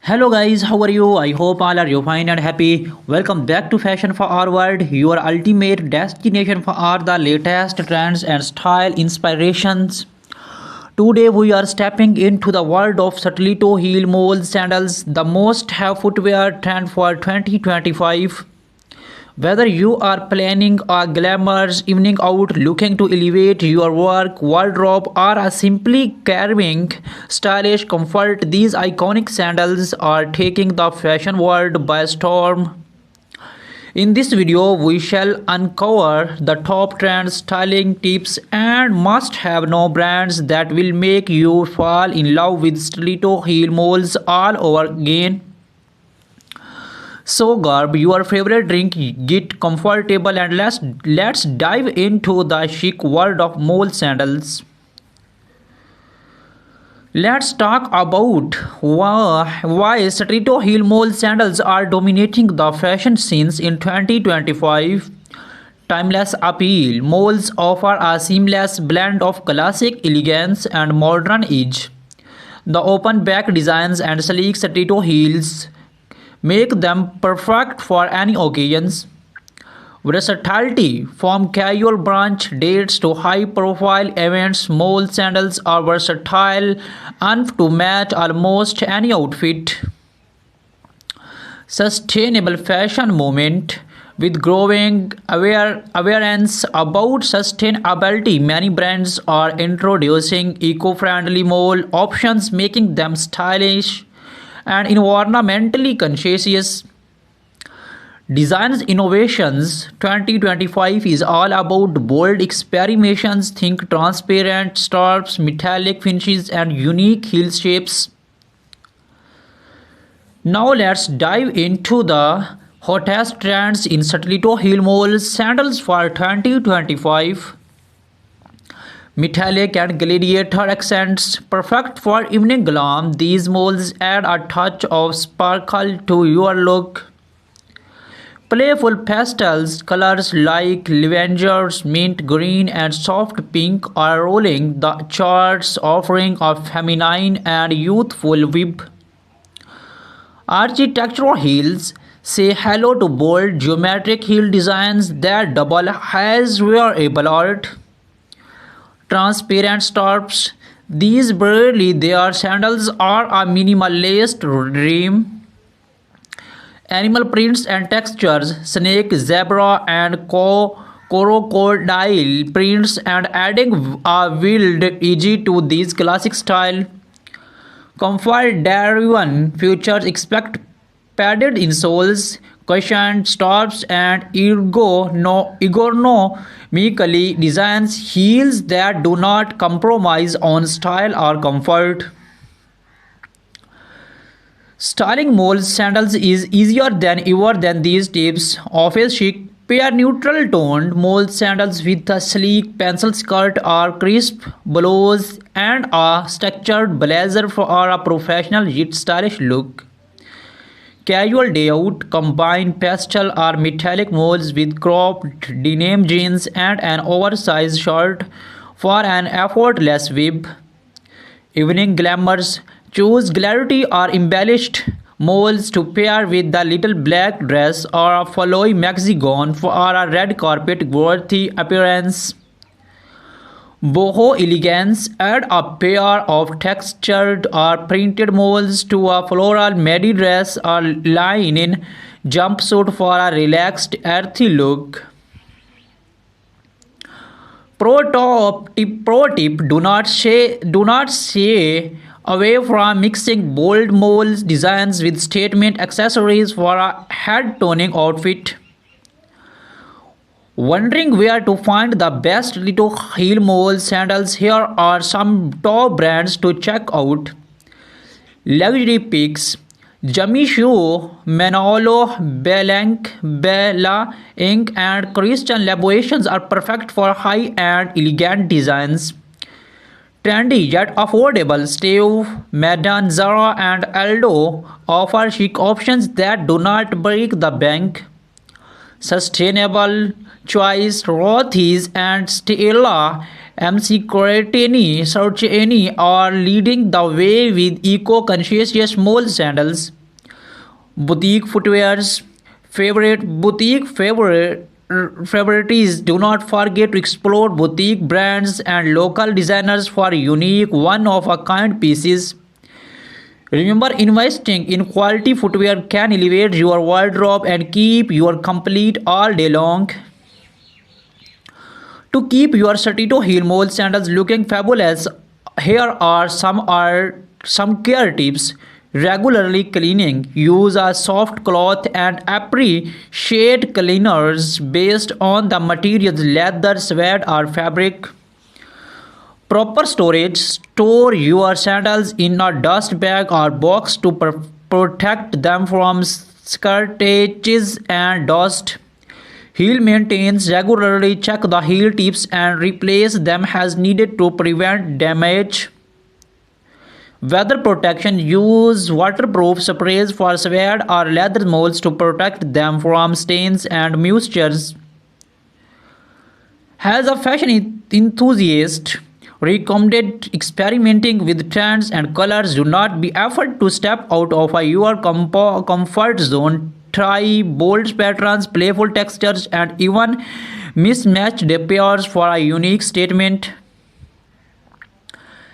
Hello guys, how are you? I hope all are you fine and happy. Welcome back to Fashion for Our World, your ultimate destination for all the latest trends and style inspirations. Today we are stepping into the world of Satellito heel mole sandals, the most have footwear trend for 2025. Whether you are planning a glamorous evening out, looking to elevate your work wardrobe, or are simply carving stylish comfort, these iconic sandals are taking the fashion world by storm. In this video, we shall uncover the top trends, styling tips, and must-have no brands that will make you fall in love with stiletto heel moles all over again. So grab your favorite drink, get comfortable, and let's dive into the chic world of mole sandals. Let's talk about why Streeto heel mole sandals are dominating the fashion scenes in 2025. Timeless appeal. Moles offer a seamless blend of classic elegance and modern edge. The open back designs and sleek Streeto heels make them perfect for any occasions. Versatility. From casual brunch dates to high profile events, mole sandals are versatile enough to match almost any outfit. Sustainable fashion movement. With growing awareness about sustainability, many brands are introducing eco-friendly mole options, making them stylish and environmentally conscious. Designs innovations 2025 is all about bold experimentations. Think transparent straps, metallic finishes, and unique heel shapes. Now let's dive into the hottest trends in Satellito heel mole sandals for 2025. Metallic and gladiator accents, perfect for evening glam. These molds add a touch of sparkle to your look. Playful pastels colors like lavender, mint green, and soft pink are rolling the charts, offering a feminine and youthful vibe. Architectural heels say hello to bold geometric heel designs that double as wearable art. Transparent straps. These barely their sandals are a minimalist dream. Animal prints and textures, snake, zebra, and crocodile prints, and adding a wild edge to these classic style. Comfort driven features expect padded insoles, cushioned straps, and ergonomically designed heels that do not compromise on style or comfort. Styling mole sandals is easier than ever than these tips. Office chic. Pair neutral toned mole sandals with a sleek pencil skirt or crisp blouse and a structured blazer for a professional yet stylish look. Casual day out. Combine pastel or metallic moles with cropped denim jeans and an oversized shirt for an effortless vibe. Evening glamours. Choose glittery or embellished moles to pair with the little black dress or a flowy maxi gown for a red carpet worthy appearance. Boho elegance. Add a pair of textured or printed moles to a floral midi dress or linen jumpsuit for a relaxed, earthy look. Pro tip: do not shy away from mixing bold mold designs with statement accessories for a head toning outfit. Wondering where to find the best little heel mole sandals? Here are some top brands to check out. Luxury picks. Jimmy Choo, Manolo Blahnik, Bella Inc. and Christian Louboutin are perfect for high-end elegant designs. Trendy yet affordable. Steve Madden, Zara, and Aldo offer chic options that do not break the bank. Sustainable choice. Rothy's and Stella MC Sarcheni are leading the way with eco-conscious mole sandals. Boutique footwear's favorite favorites. Do not forget to explore boutique brands and local designers for unique one-of-a-kind pieces. Remember, investing in quality footwear can elevate your wardrobe and keep you complete all day long. To keep your Satito heel mole sandals looking fabulous, here are some care tips. Regularly cleaning. Use a soft cloth and appreciate cleaners based on the materials leather, sweat, or fabric. Proper storage. Store your sandals in a dust bag or box to protect them from scratches and dust. Heel maintains. Regularly check the heel tips and replace them as needed to prevent damage. Weather protection. Use waterproof sprays for suede or leather molds to protect them from stains and moistures. As a fashion enthusiast, recommended experimenting with trends and colors. Do not be afraid to step out of your comfort zone. Try bold patterns, playful textures, and even mismatched pairs for a unique statement.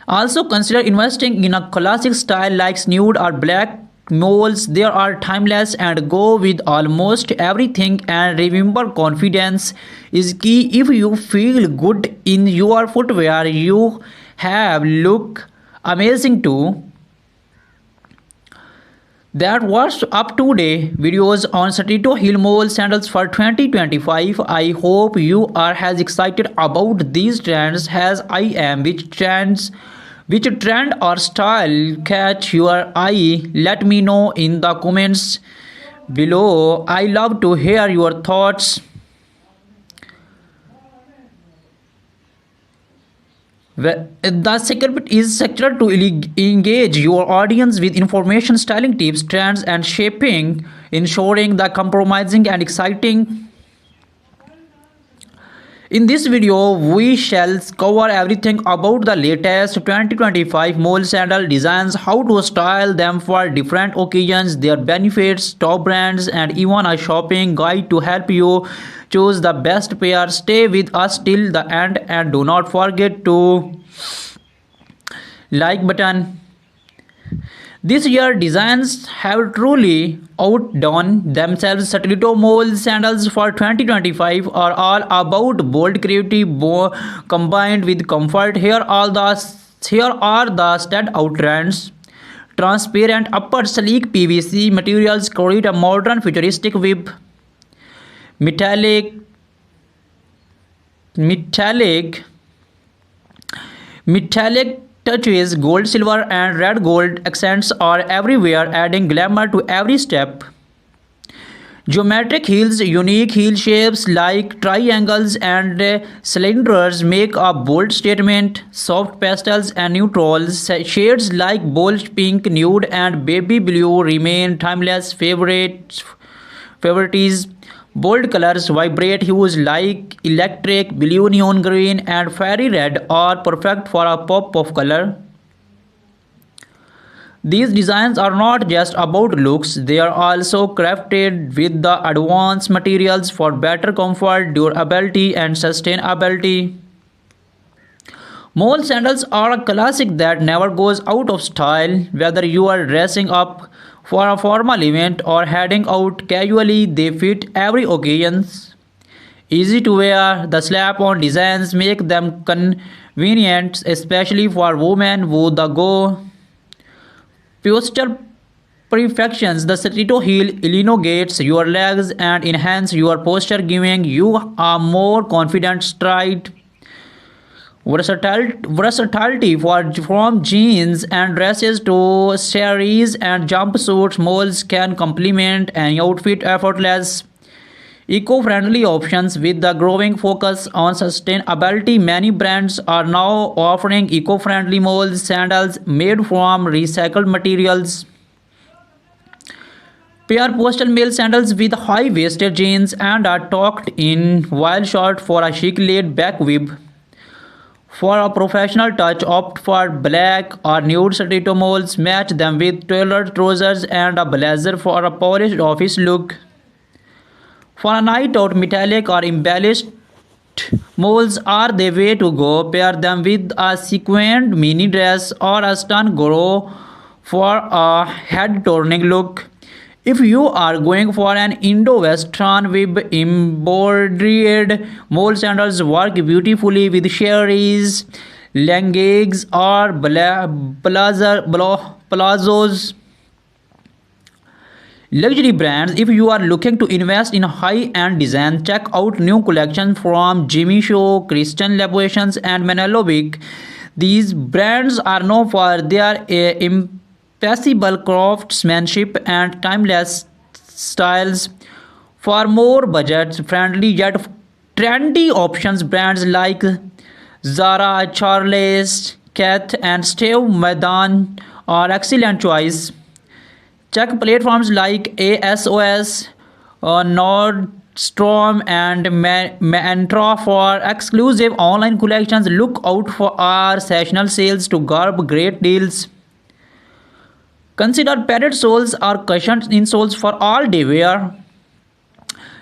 Also consider investing in a classic style like nude or black moles. They are timeless and go with almost everything. And remember, confidence is key. If you feel good in your footwear, you have look amazing too. That was up today videos on Satito Heel Mole sandals for 2025. I hope you are as excited about these trends as I am. Which trend or style catch your eye? Let me know in the comments below. I love to hear your thoughts. The secret is sector to engage your audience with information, styling tips, trends, and shaping, ensuring the compromising and exciting. In this video, we shall cover everything about the latest 2025 mole sandal designs, how to style them for different occasions, their benefits, top brands, and even a shopping guide to help you choose the best pair. Stay with us till the end and do not forget to like button. This year designs have truly outdone themselves. Satellito Mole sandals for 2025 are all about bold creativity combined with comfort. Here are the standout trends. Transparent upper sleek PVC materials create a modern futuristic web. Metallic metallic Metallic touches, gold, silver, and red gold accents are everywhere, adding glamour to every step. Geometric heels, unique heel shapes like triangles and cylinders make a bold statement. Soft pastels and neutrals, shades like bold pink, nude, and baby blue remain timeless favorites. Bold colors, vibrant hues like electric blue, neon green, and fairy red are perfect for a pop of color. These designs are not just about looks, they are also crafted with the advanced materials for better comfort, durability, and sustainability. Mole sandals are a classic that never goes out of style. Whether you are dressing up for a formal event or heading out casually, they fit every occasion. Easy to wear, the slap-on designs make them convenient, especially for women who the go posture perfections. The Satito heel elongates your legs and enhance your posture, giving you a more confident stride. Versatility from jeans and dresses to saris and jumpsuits, moles can complement an outfit effortless. Eco-friendly options. With the growing focus on sustainability, many brands are now offering eco-friendly mole sandals made from recycled materials. Pair postal male sandals with high-waisted jeans and are tucked in while short for a chic laid-back web. For a professional touch, opt for black or nude stiletto moles. Match them with tailored trousers and a blazer for a polished office look. For a night out, metallic or embellished moles are the way to go. Pair them with a sequined mini dress or a stun grow for a head-turning look. If you are going for an Indo-Western with embroidered mole sandals, work beautifully with cherries, leggings, or palazzos. Luxury brands. If you are looking to invest in high-end design, check out new collections from Jimmy Choo, Christian Louboutin, and Manolo Blahnik. These brands are known for their impeccable craftsmanship and timeless styles. For more budget-friendly yet trendy options, brands like Zara, Charles, Kath, and Steve Madden are excellent choice. Check platforms like ASOS, Nordstrom, and Mantra for exclusive online collections. Look out for our sessional sales to grab great deals. Consider padded soles or cushioned insoles for all day wear.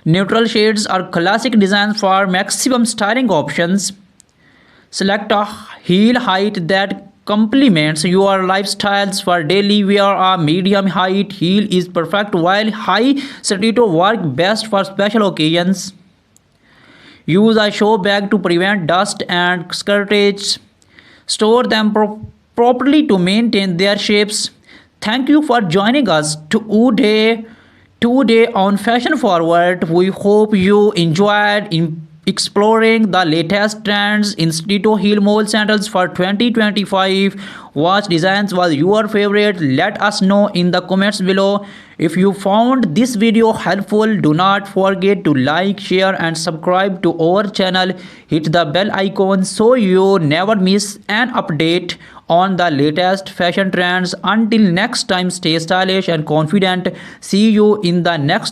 Neutral shades are classic designs for maximum styling options. Select a heel height that complements your lifestyles. For daily wear, a medium height heel is perfect, while high stiletto work best for special occasions. Use a show bag to prevent dust and scratches. Store them properly to maintain their shapes. Thank you for joining us today on Fashion Forward. We hope you enjoyed exploring the latest trends in stiletto heel mole sandals for 2025. What designs was your favorite? Let us know in the comments below. If you found this video helpful, do not forget to like, share, and subscribe to our channel. Hit the bell icon so you never miss an update on the latest fashion trends. Until next time, stay stylish and confident. See you in the next